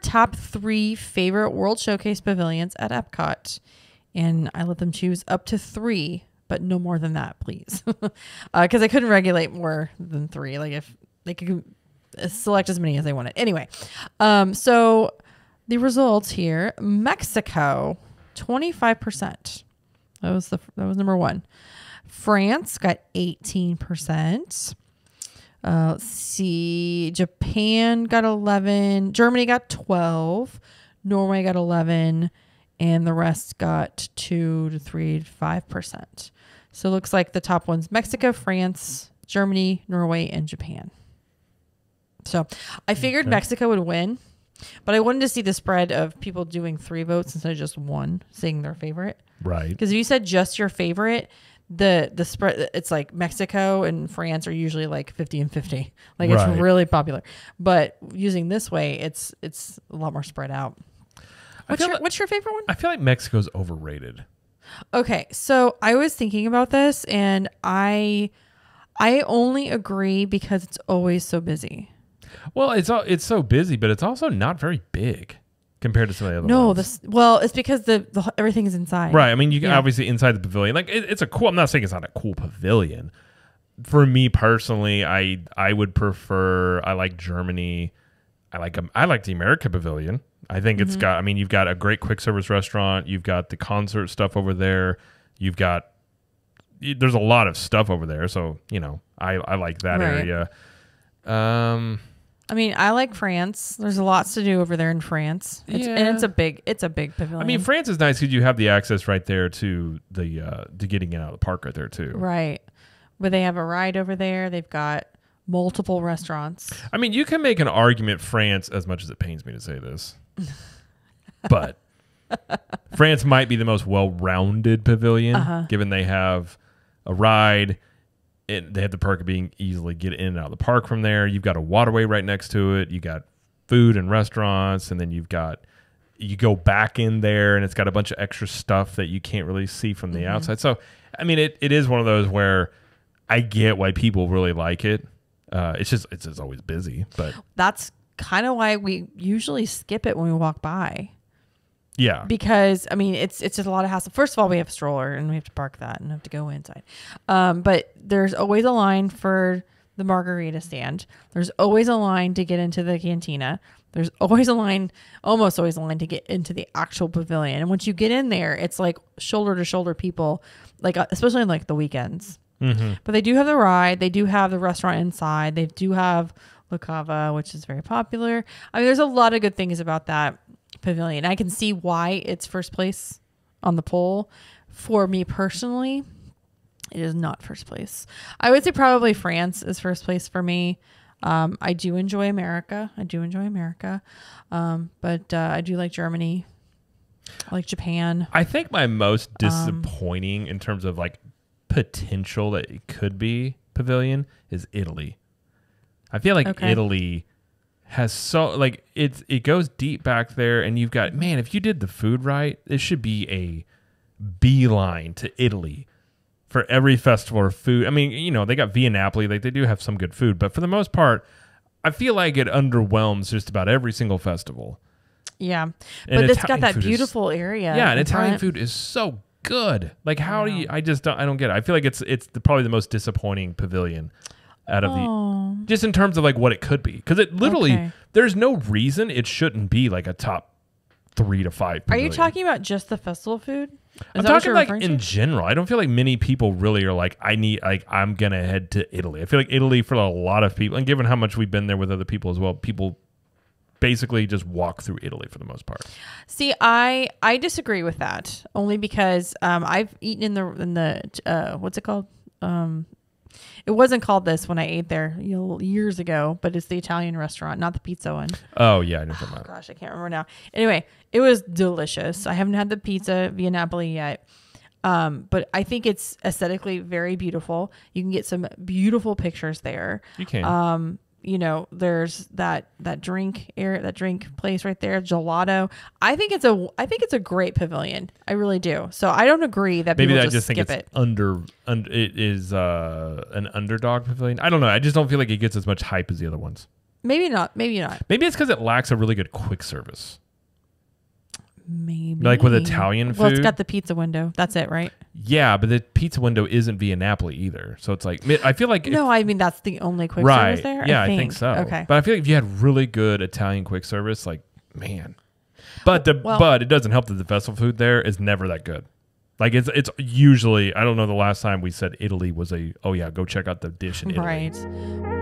top 3 favorite World Showcase pavilions at Epcot. And I let them choose up to 3, but no more than that, please. Because I couldn't regulate more than 3. Like if they could select as many as they wanted. Anyway, so the results here: Mexico, 25%. That was number 1. France got 18%. Let's see. Japan got 11. Germany got 12. Norway got 11. And the rest got 2 to 3 to 5%. So it looks like the top ones: Mexico, France, Germany, Norway, and Japan. So I figured Mexico would win, but I wanted to see the spread of people doing 3 votes instead of just 1 saying their favorite. Right. Because if you said just your favorite, the spread, it's like Mexico and France are usually like 50 and 50. Like it's really popular. But using this way, it's a lot more spread out. What's your favorite one? I feel like Mexico's overrated. Okay, so I was thinking about this, and I only agree because it's always so busy. Well, it's so busy, but it's also not very big compared to some of the other ones. It's because the everything is inside. Right. I mean, you can obviously inside the pavilion. Like it's a cool. I'm not saying it's not a cool pavilion. For me personally, I would prefer. I like Germany. I like the America Pavilion. I think it's got. I mean, you've got a great quick service restaurant. You've got the concert stuff over there. There's a lot of stuff over there. So I like that area. I mean, I like France. There's lots to do over there in France. And it's a big pavilion. I mean, France is nice because you have the access right there to to getting in and out of the park right there too. Right. But they have a ride over there. They've got multiple restaurants. I mean, you can make an argument France, as much as it pains me to say this, but France might be the most well-rounded pavilion, given they have a ride. They have the perk of being easily get in and out of the park from there. You've got a waterway right next to it. You got food and restaurants, and then you go back in there, and it's got a bunch of extra stuff that you can't really see from the outside. So, I mean, it is one of those where I get why people really like it. It's just always busy, but that's kind of why we usually skip it when we walk by. Yeah. Because, I mean, it's just a lot of hassle. First of all, we have a stroller and we have to park that and have to go inside. But there's always a line for the margarita stand. There's always a line to get into the cantina. There's always almost always a line to get into the actual pavilion. And once you get in there, it's like shoulder to shoulder people, like especially on like the weekends. But they do have the ride. They do have the restaurant inside. They do have La Cava, which is very popular. I mean, there's a lot of good things about that pavilion. I can see why it's first place on the poll. For me personally, it is not first place. I would say probably France is first place for me. I do enjoy America. But I do like Germany. I like Japan. I think my most disappointing in terms of like potential that it could be pavilion is Italy. I feel like Italy has it goes deep back there, and you've got, man, if you did the food right, it should be a beeline to Italy for every festival or food. I mean, they got Via Napoli, like they do have some good food, but for the most part, I feel like it underwhelms just about every single festival. Yeah. And but it's got that beautiful area. Yeah, and Italian food is so good. Like how do you, I don't get it. I feel like it's probably the most disappointing pavilion out of the, just in terms of like what it could be. Because it literally, there's no reason it shouldn't be like a top 3 to 5 pavilion. Are you talking about just the festival food? I'm talking like in general. I don't feel like many people really are like, I'm going to head to Italy. I feel like Italy for a lot of people, and given how much we've been there with other people as well, people basically just walk through Italy for the most part. See, I disagree with that only because I've eaten in the what's it called? It wasn't called this when I ate there years ago, but it's the Italian restaurant, not the pizza one. Oh yeah, I know that. Gosh, I can't remember now. Anyway, it was delicious. I haven't had the pizza Via Napoli yet, but I think it's aesthetically very beautiful. You can get some beautiful pictures there. You can. There's that drink area, that drink place right there, gelato. I think it's a great pavilion. I really do. So I don't agree that maybe people I just think skip it's it is an underdog pavilion. I don't know. I just don't feel like it gets as much hype as the other ones. Maybe not. Maybe not. Maybe it's because it lacks a really good quick service. Maybe. Like with Italian food. Well, it's got the pizza window. That's it, right? Yeah, but the pizza window isn't via Napoli either. So it's like, I feel like... No, I mean, that's the only quick service there? Yeah, I think so. Okay. But I feel like if you had really good Italian quick service, like, man. But it doesn't help that the festival food there is never that good. Like, it's usually... I don't know the last time we said Italy was go check out the dish in Italy. Right.